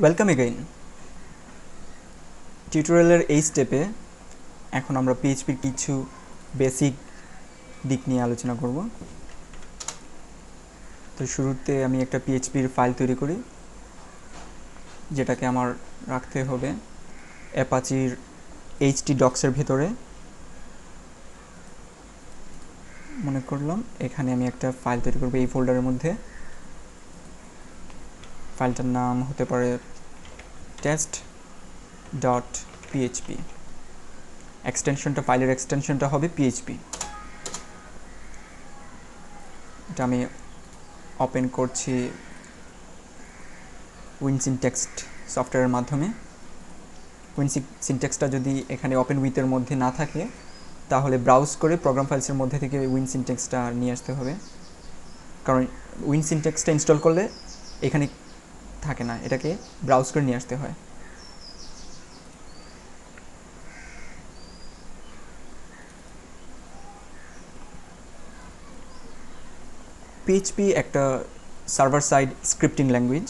Welcome again. টিউটোরিয়ালের এই স্টেপে এখন আমরা পিএইচপির কিছু বেসিক দিক নিয়ে আলোচনা করব। তো শুরুতে আমি একটা পিএইচপির ফাইল তৈরি করি, যেটাকে আমার রাখতে হবে অ্যাপাচির htdocs-এর ভেতরে। মনে করলাম এখানে আমি একটা ফাইল তৈরি করব এই ফোল্ডারের মধ্যে। ফাইলটার নাম হতে পারে test.php। ফাইলের এক্সটেনশনটা হবে পিএইচপি। এটা আমি ওপেন করছি উইনসিনটেক্স সফটওয়্যারের মাধ্যমে। উইনসিনটেক্সটা যদি এখানে ওপেন উইথের মধ্যে না থাকে, তাহলে ব্রাউজ করে প্রোগ্রাম ফাইলসের মধ্যে থেকে উইনসিনটেক্সটা নিয়ে আসতে হবে, কারণ উইনসিনটেক্সটা ইনস্টল করলে এখানে থাকে না, এটাকে ব্রাউজ করে নিয়ে আসতে হয়। পিএইচপি একটা সার্ভার সাইড স্ক্রিপ্টিং ল্যাঙ্গুয়েজ।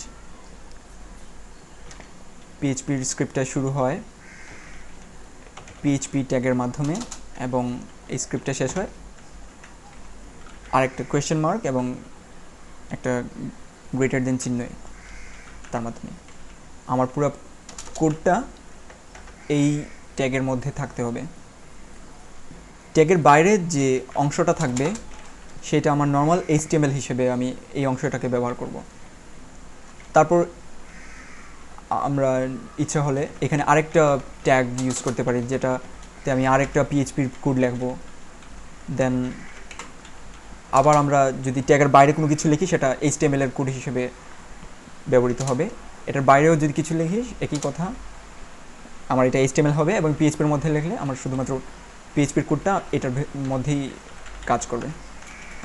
পিএইচপির স্ক্রিপ্টটা শুরু হয় পিএইচপি ট্যাগের মাধ্যমে এবং এই স্ক্রিপ্টটা শেষ হয় আরেকটা কোয়েশ্চেন মার্ক এবং একটা গ্রেটার দেন চিহ্নই তার মাধ্যমে। আমার পুরো কোডটা এই ট্যাগের মধ্যে থাকতে হবে। ট্যাগের বাইরে যে অংশটা থাকবে সেটা আমার নর্মাল HTML হিসেবে আমি এই অংশটাকে ব্যবহার করব। তারপর আমরা ইচ্ছা হলে এখানে আরেকটা ট্যাগ ইউজ করতে পারি, যেটাতে আমি আরেকটা পিএইচপির কোড লিখব। দেন আবার আমরা যদি ট্যাগের বাইরে কোনো কিছু লিখি, সেটা HTML-এর কোড হিসেবে ব্যবহৃত হবে। এটার বাইরেও যদি কিছু লিখি একই কথা, আমার এটা HTML হবে, এবং পিএইচপির মধ্যে লিখলে আমার শুধুমাত্র পিএইচপির কোডটা এটার মধ্যেই কাজ করবে।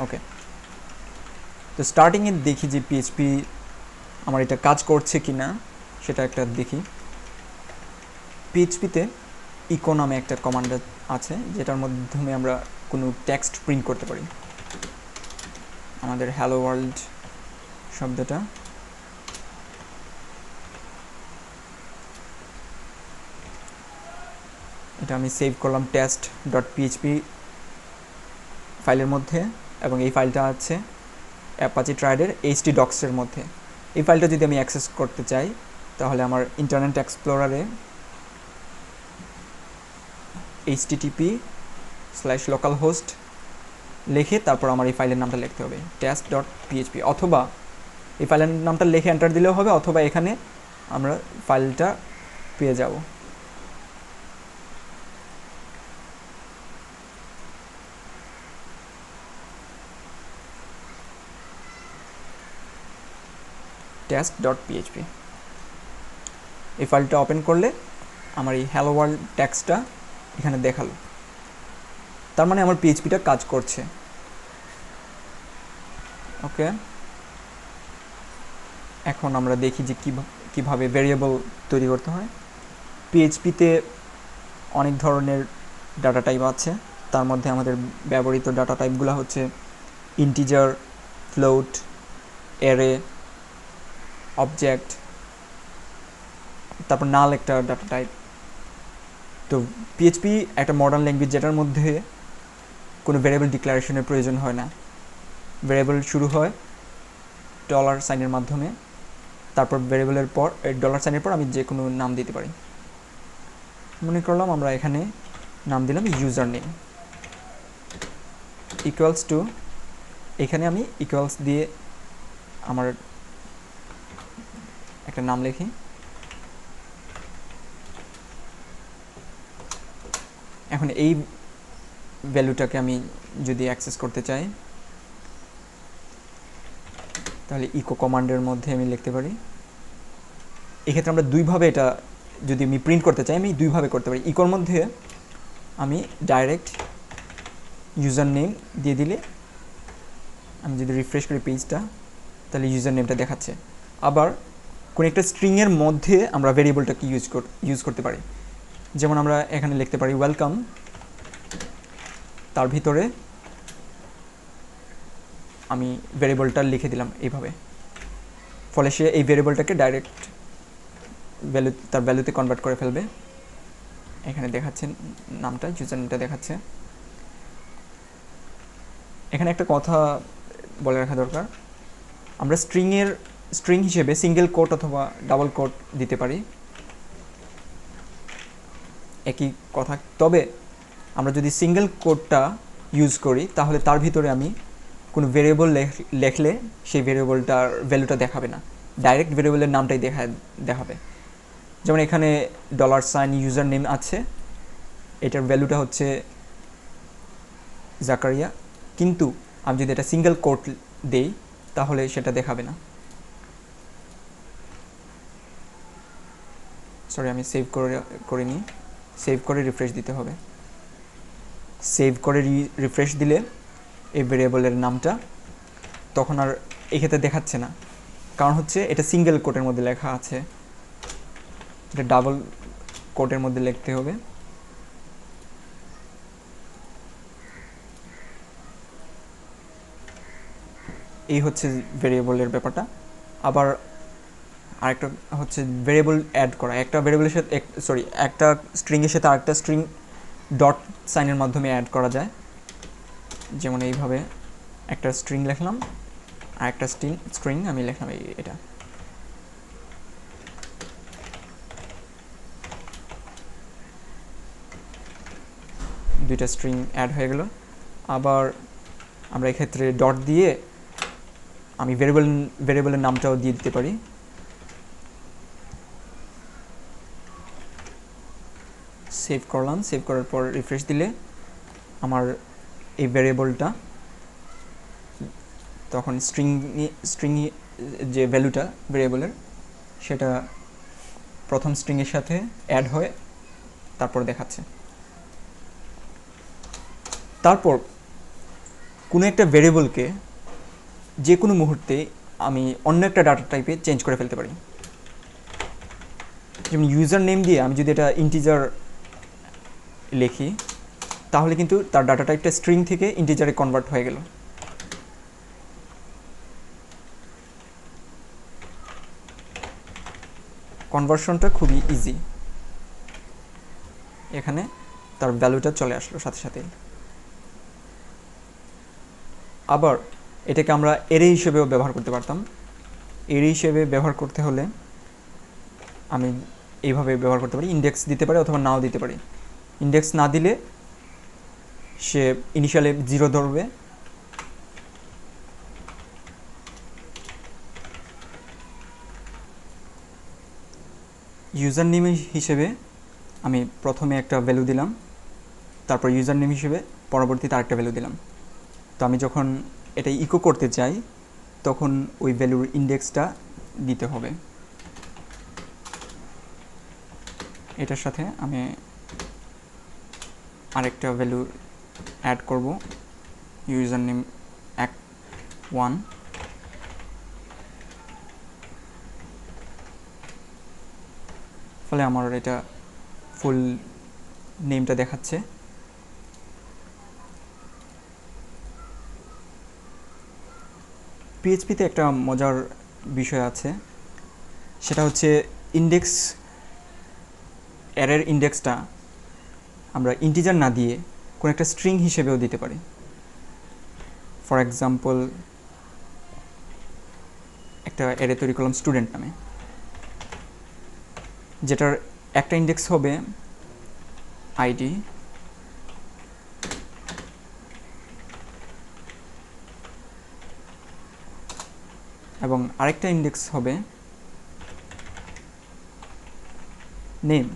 ওকে, তো স্টার্টিংয়ে দেখি যে পিএইচপি আমার এটা কাজ করছে কি না, সেটা একটা দেখি। পিএইচপিতে ইকো নামে একটা কমান্ড আছে, যেটার মাধ্যমে আমরা কোনো টেক্সট প্রিন্ট করতে পারি। আমাদের হ্যালো ওয়ার্ল্ড শব্দটা, এটা আমি সেভ করলাম test.php ফাইলের মধ্যে, এবং এই ফাইলটা আছে অ্যাপাচি ট্রাইডের htdocs-এর মধ্যে। এই ফাইলটা যদি আমি অ্যাক্সেস করতে চাই, তাহলে আমার ইন্টারনেট এক্সপ্লোরারে http/localhost লিখে তারপর আমার এই ফাইলের নামটা লিখতে হবে test.php, অথবা এই ফাইলের নামটা লিখে এন্টার দিলেও হবে, অথবা এখানে আমরা ফাইলটা পেয়ে যাব। test.php এই ফাইলটা ওপেন করলে আমার এই হ্যালো ওয়ার্ল্ড টেক্সটটা এখানে দেখালো। তার মানে আমার পিএইচপিটা কাজ করছে। ওকে, এখন আমরা দেখি যে কীভাবে ভেরিয়েবল তৈরি করতে হয়। পিএইচপিতে অনেক ধরনের ডাটা টাইপ আছে। তার মধ্যে আমাদের ব্যবহৃত ডাটা টাইপগুলো হচ্ছে ইন্টিজার, ফ্লোট, অ্যারে, অবজেক্ট, তারপর নাল একটা ডাটা টাইপ। তো পিএইচপি একটা মডার্ন ল্যাঙ্গুয়েজ, যেটার মধ্যে কোনো ভ্যারিয়েবল ডিক্লারেশনের প্রয়োজন হয় না। ভ্যারিয়েবল শুরু হয় $সাইনের মাধ্যমে, তারপর ভ্যারিয়েবলের পর $সাইনের পর আমি যে কোনো নাম দিতে পারি। মনে করলাম আমরা এখানে নাম দিলাম ইউজার নেম ইকুয়ালস টু, এখানে আমি ইকুয়ালস দিয়ে আমার একটা নাম লিখি। এখন এই ভ্যালুটাকে আমি যদি অ্যাক্সেস করতে চাই, তাহলে ইকো কমান্ডের মধ্যে আমি লিখতে পারি। এক্ষেত্রে আমরা দুইভাবে এটা যদি আমি প্রিন্ট করতে চাই, আমি দুইভাবে করতে পারি। ইকোর মধ্যে আমি ডাইরেক্ট ইউজার নেম দিয়ে দিলে, আমি যদি রিফ্রেশ করি পেজটা, তাহলে ইউজার নেমটা দেখাচ্ছে। আবার কোনো একটা স্ট্রিংয়ের মধ্যে আমরা ভেরিয়েবলটাকে ইউজ করতে পারি। যেমন আমরা এখানে লিখতে পারি ওয়েলকাম, তার ভিতরে আমি ভেরিয়েবলটা লিখে দিলাম এইভাবে, ফলে সে এই ভেরিয়েবলটাকে ডাইরেক্ট তার ভ্যালুতে কনভার্ট করে ফেলবে। এখানে দেখাচ্ছে নামটা, ইউজার নেমটা দেখাচ্ছে। এখানে একটা কথা বলে রাখা দরকার, আমরা স্ট্রিং হিসেবে সিঙ্গেল কোট অথবা ডাবল কোট দিতে পারি, একই কথা। তবে আমরা যদি সিঙ্গেল কোডটা ইউজ করি তাহলে তার ভিতরে আমি কোনো ভেরিয়েবল লেখলে সেই ভেরিয়েবলটার ভ্যালুটা দেখাবে না, ডাইরেক্ট ভেরিয়েবলের নামটাই দেখাবে। যেমন এখানে $সাইন ইউজার নেম আছে, এটার ভ্যালুটা হচ্ছে জাকারিয়া, কিন্তু আমি যদি এটা সিঙ্গেল কোট দেই তাহলে সেটা দেখাবে না। সরি, আমি সেভ করে নিই। সেভ করে রিফ্রেশ দিতে হবে। সেভ করে রিফ্রেশ দিলে এই ভেরিয়েবলের নামটা তখন আর এক্ষেত্রে দেখাচ্ছে না, কারণ হচ্ছে এটা সিঙ্গেল কোটের মধ্যে লেখা আছে, এটা ডাবল কোটের মধ্যে লিখতে হবে। এই হচ্ছে ভেরিয়েবলের ব্যাপারটা। আবার আরেকটা হচ্ছে ভেরিয়েবল অ্যাড করা। একটা ভেরিয়েবলের সাথে একটা স্ট্রিংয়ের সাথে আরেকটা স্ট্রিং ডট সাইনের মাধ্যমে অ্যাড করা যায়। যেমন এইভাবে একটা স্ট্রিং লিখলাম আর একটা স্ট্রিং আমি লিখলাম এটা। দুইটা স্ট্রিং অ্যাড হয়ে গেল। আবার আমরা এক্ষেত্রে ডট দিয়ে আমি ভেরিয়েবলের নামটাও দিয়ে দিতে পারি। সেভ করলাম, সেভ করার পর রিফ্রেশ দিলে আমার এই ভেরিয়েবলটা তখন স্ট্রিং যে ভ্যালুটা ভেরিয়েবলের সেটা প্রথম স্ট্রিংয়ের সাথে অ্যাড হয়ে তারপর দেখাচ্ছে। তারপর কোনো একটা ভেরিয়েবলকে যে কোনো মুহূর্তে আমি অন্য একটা ডাটা টাইপে চেঞ্জ করে ফেলতে পারি। যেমন ইউজার নেম দিয়ে আমি যদি এটা ইন্টিজার লিখি তাহলে কিন্তু তার ডাটা টাইপটা স্ট্রিং থেকে ইন্টিজারে কনভার্ট হয়ে গেল। কনভার্সনটা খুবই ইজি, এখানে তার ভ্যালুটা চলে আসলো সাথে সাথেই। আবার এটাকে আমরা এরে হিসেবেও ব্যবহার করতে পারতাম। এরে হিসেবে ব্যবহার করতে হলে আমি এইভাবে ব্যবহার করতে পারি, ইন্ডেক্স দিতে পারি অথবা নাও দিতে পারি। ইন্ডেক্স না দিলে সে ইনিশিয়ালে 0 ধরবে, ইউজার নেম হিসেবে আমি প্রথমে একটা ভ্যালু দিলাম, তারপর ইউজার নেম হিসেবে পরবর্তীতে আরেকটা ভ্যালু দিলাম। তো আমি যখন এটা ইকো করতে চাই তখন ওই ভ্যালুর ইন্ডেক্সটা দিতে হবে। এটার সাথে আমি আরেকটা ভ্যালু অ্যাড করব, ইউজার নেম 1। ফলে আমার এটা ফুল নেমটা দেখাচ্ছে। পিএইচপিতে একটা মজার বিষয় আছে, সেটা হচ্ছে ইন্ডেক্স, অ্যারের ইন্ডেক্সটা আমরা ইন্টিজার না দিয়ে কোনো একটা স্ট্রিং হিসেবেও দিতে পারি। ফর এক্সাম্পল একটা অ্যারে তৈরি করলাম স্টুডেন্ট নামে, যেটার একটা ইন্ডেক্স হবে আইডি এবং আরেকটা ইন্ডেক্স হবে নেম।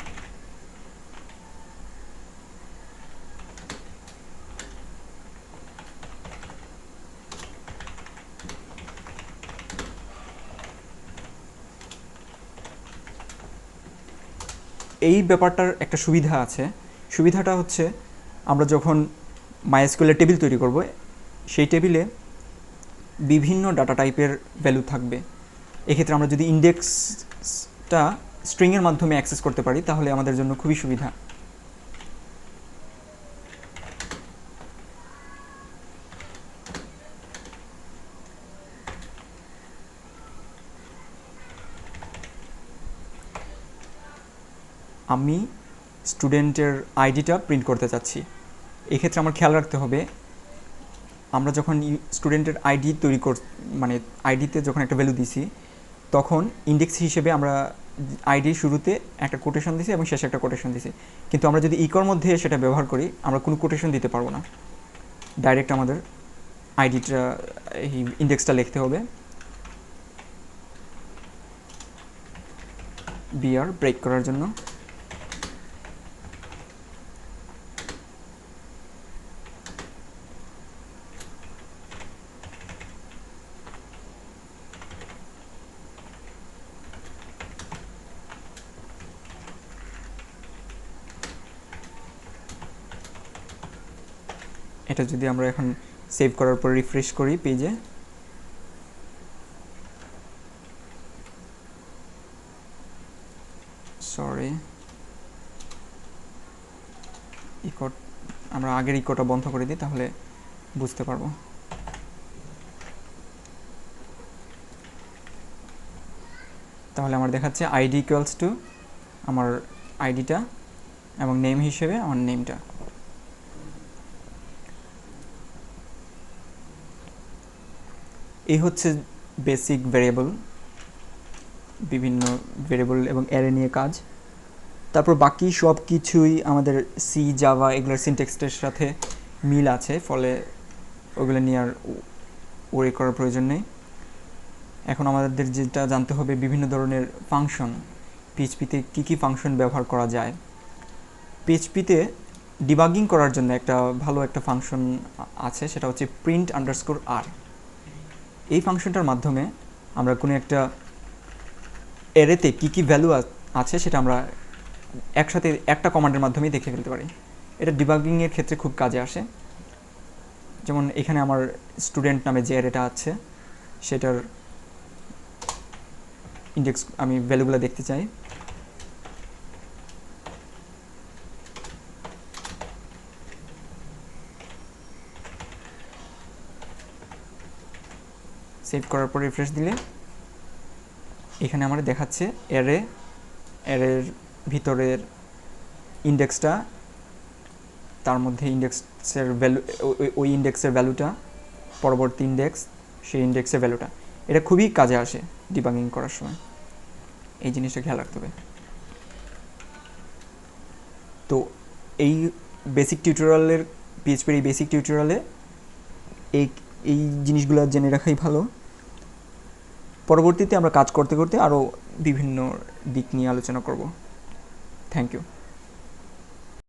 এই ব্যাপারটার একটা সুবিধা আছে, সুবিধাটা হচ্ছে আমরা যখন মাইএসকিউএল টেবিল তৈরি করব সেই টেবিলে বিভিন্ন ডাটা টাইপের ভ্যালু থাকবে। এক্ষেত্রে আমরা যদি ইন্ডেক্সটা স্ট্রিংয়ের মাধ্যমে অ্যাক্সেস করতে পারি তাহলে আমাদের জন্য খুবই সুবিধা। আমি স্টুডেন্টের আইডিটা প্রিন্ট করতে চাচ্ছি। এক্ষেত্রে আমার খেয়াল রাখতে হবে, আমরা যখন স্টুডেন্টের আইডি তৈরি মানে আইডিতে যখন একটা ভ্যালু দিছি, তখন ইন্ডেক্স হিসেবে আমরা আইডির শুরুতে একটা কোটেশন দিছি এবং শেষে একটা কোটেশন দিছি। কিন্তু আমরা যদি ইকোর মধ্যে সেটা ব্যবহার করি, আমরা কোনো কোটেশন দিতে পারবো না, ডাইরেক্ট আমাদের আইডিটা এই ইন্ডেক্সটা লিখতে হবে। বিআর ব্রেক করার জন্য এটা যদি আমরা এখন সেভ করার পর রিফ্রেশ করি পেজে, সরি ইকো, আমরা আগের ইকোটা বন্ধ করে দিই, তাহলে বুঝতে পারবো। তাহলে আমার দেখাচ্ছে আইডি ইকুয়ালস টু আমার আইডিটা এবং নেম হিসেবে আমার নেমটা। এই হচ্ছে বেসিক ভেরিয়েবল, বিভিন্ন ভেরিয়েবল এবং অ্যারে নিয়ে কাজ। তারপর বাকি সব কিছুই আমাদের সি, জাভা এগুলোর সিনট্যাক্সের সাথে মিল আছে, ফলে ওগুলো নিয়ে আর ওরে করার প্রয়োজন নেই। এখন আমাদের যেটা জানতে হবে, বিভিন্ন ধরনের ফাংশন, পিএইচপিতে কী কী ফাংশন ব্যবহার করা যায়। পিএইচপিতে ডিবাগিং করার জন্য একটা ভালো একটা ফাংশন আছে, সেটা হচ্ছে প্রিন্ট আন্ডারস্কোর আর। এই ফাংশনটার মাধ্যমে আমরা কোনো একটা অ্যারেতে কী কী ভ্যালু আছে সেটা আমরা একসাথে একটা কমান্ডের মাধ্যমেই দেখে ফেলতে পারি। এটা ডিবাগিংয়ের ক্ষেত্রে খুব কাজে আসে। যেমন এখানে আমার স্টুডেন্ট নামে যে অ্যারেটা আছে সেটার ইন্ডেক্স আমি ভ্যালুগুলো দেখতে চাই। সেভ করার পর রিফ্রেশ দিলে এখানে আমার দেখাচ্ছে অ্যারের ভিতরের ইন্ডেক্সটা, তার মধ্যে ইন্ডেক্সের ভ্যালু, ওই ইন্ডেক্সের ভ্যালুটা, পরবর্তী ইন্ডেক্স, সেই ইন্ডেক্সের ভ্যালুটা। এটা খুবই কাজে আসে ডিবাগিং করার সময়, এই জিনিসটা খেয়াল রাখতে হবে। তো এই বেসিক টিউটোরিয়ালের, পিএইচপির এই বেসিক টিউটোরিয়ালে এই জিনিসগুলো জেনে রাখাই ভালো। পরবর্তীতে আমরা কাজ করতে করতে আরও বিভিন্ন দিক নিয়ে আলোচনা করব। Thank you.